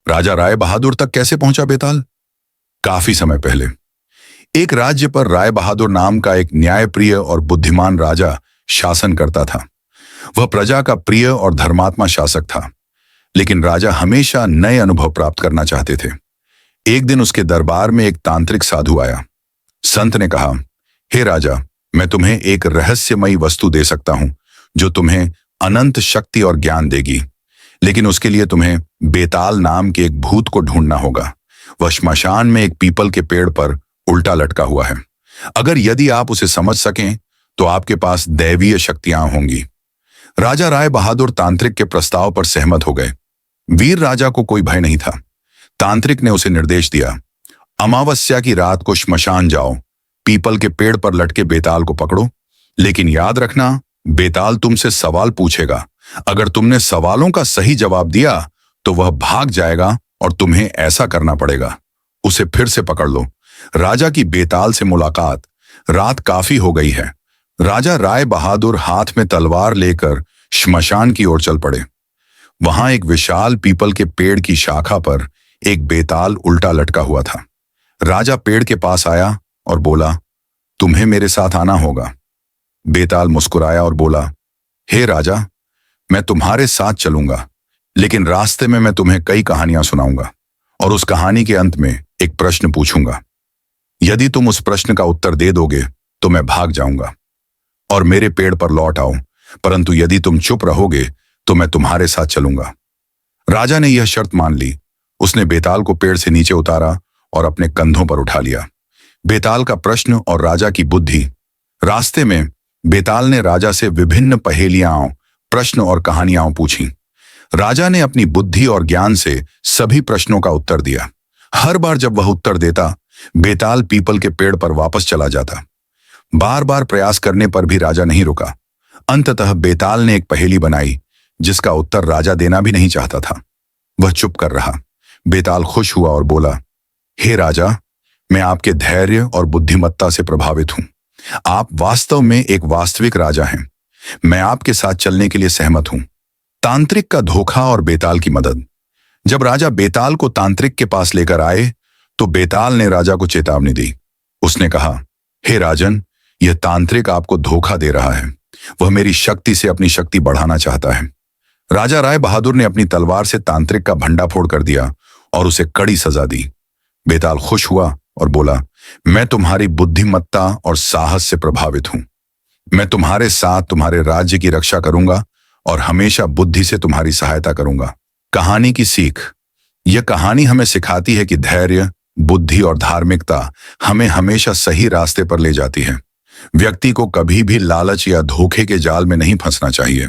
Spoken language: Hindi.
राजा राय बहादुर तक कैसे पहुंचा बेताल? काफी समय पहले एक राज्य पर राय बहादुर नाम का एक न्यायप्रिय और बुद्धिमान राजा शासन करता था। वह प्रजा का प्रिय और धर्मात्मा शासक था, लेकिन राजा हमेशा नए अनुभव प्राप्त करना चाहते थे। एक दिन उसके दरबार में एक तांत्रिक साधु आया। संत ने कहा, हे राजा, मैं तुम्हें एक रहस्यमयी वस्तु दे सकता हूं जो तुम्हें अनंत शक्ति और ज्ञान देगी, लेकिन उसके लिए तुम्हें बेताल नाम के एक भूत को ढूंढना होगा। वह श्मशान में एक पीपल के पेड़ पर उल्टा लटका हुआ है। अगर यदि आप उसे समझ सकें तो आपके पास दैवीय शक्तियां होंगी। राजा राय बहादुर तांत्रिक के प्रस्ताव पर सहमत हो गए। वीर राजा को कोई भय नहीं था। तांत्रिक ने उसे निर्देश दिया, अमावस्या की रात को श्मशान जाओ, पीपल के पेड़ पर लटके बेताल को पकड़ो, लेकिन याद रखना, बेताल तुमसे सवाल पूछेगा। अगर तुमने सवालों का सही जवाब दिया तो वह भाग जाएगा और तुम्हें ऐसा करना पड़ेगा। उसे फिर से पकड़ लो। राजा की बेताल से मुलाकात। रात काफी हो गई है। राजा राय बहादुर हाथ में तलवार लेकर श्मशान की ओर चल पड़े। वहां एक विशाल पीपल के पेड़ की शाखा पर एक बेताल उल्टा लटका हुआ था। राजा पेड़ के पास आया और बोला, तुम्हें मेरे साथ आना होगा। बेताल मुस्कुराया और बोला, हे राजा, मैं तुम्हारे साथ चलूंगा, लेकिन रास्ते में मैं तुम्हें कई कहानियां सुनाऊंगा और उस कहानी के अंत में एक प्रश्न पूछूंगा। यदि तुम उस प्रश्न का उत्तर दे दोगे तो मैं भाग जाऊंगा और मेरे पेड़ पर लौट आओ, परंतु यदि तुम चुप रहोगे तो मैं तुम्हारे साथ चलूंगा। राजा ने यह शर्त मान ली। उसने बेताल को पेड़ से नीचे उतारा और अपने कंधों पर उठा लिया। बेताल का प्रश्न और राजा की बुद्धि। रास्ते में बेताल ने राजा से विभिन्न पहेलियां, प्रश्न और कहानियां पूछी। राजा ने अपनी बुद्धि और ज्ञान से सभी प्रश्नों का उत्तर दिया। हर बार जब वह उत्तर देता, बेताल पीपल के पेड़ पर वापस चला जाता। बार बार प्रयास करने पर भी राजा नहीं रुका। अंततः बेताल ने एक पहेली बनाई जिसका उत्तर राजा देना भी नहीं चाहता था। वह चुप कर रहा। बेताल खुश हुआ और बोला, हे राजा, मैं आपके धैर्य और बुद्धिमत्ता से प्रभावित हूं। आप वास्तव में एक वास्तविक राजा हैं। मैं आपके साथ चलने के लिए सहमत हूं। तांत्रिक का धोखा और बेताल की मदद। जब राजा बेताल को तांत्रिक के पास लेकर आए तो बेताल ने राजा को चेतावनी दी। उसने कहा, हे राजन, यह तांत्रिक आपको धोखा दे रहा है। वह मेरी शक्ति से अपनी शक्ति बढ़ाना चाहता है। राजा राय बहादुर ने अपनी तलवार से तांत्रिक का भंडाफोड़ कर दिया और उसे कड़ी सजा दी। बेताल खुश हुआ और बोला, मैं तुम्हारी बुद्धिमत्ता और साहस से प्रभावित हूं। मैं तुम्हारे साथ तुम्हारे राज्य की रक्षा करूंगा और हमेशा बुद्धि से तुम्हारी सहायता करूंगा। कहानी की सीख। यह कहानी हमें सिखाती है कि धैर्य, बुद्धि और धार्मिकता हमें हमेशा सही रास्ते पर ले जाती है। व्यक्ति को कभी भी लालच या धोखे के जाल में नहीं फंसना चाहिए।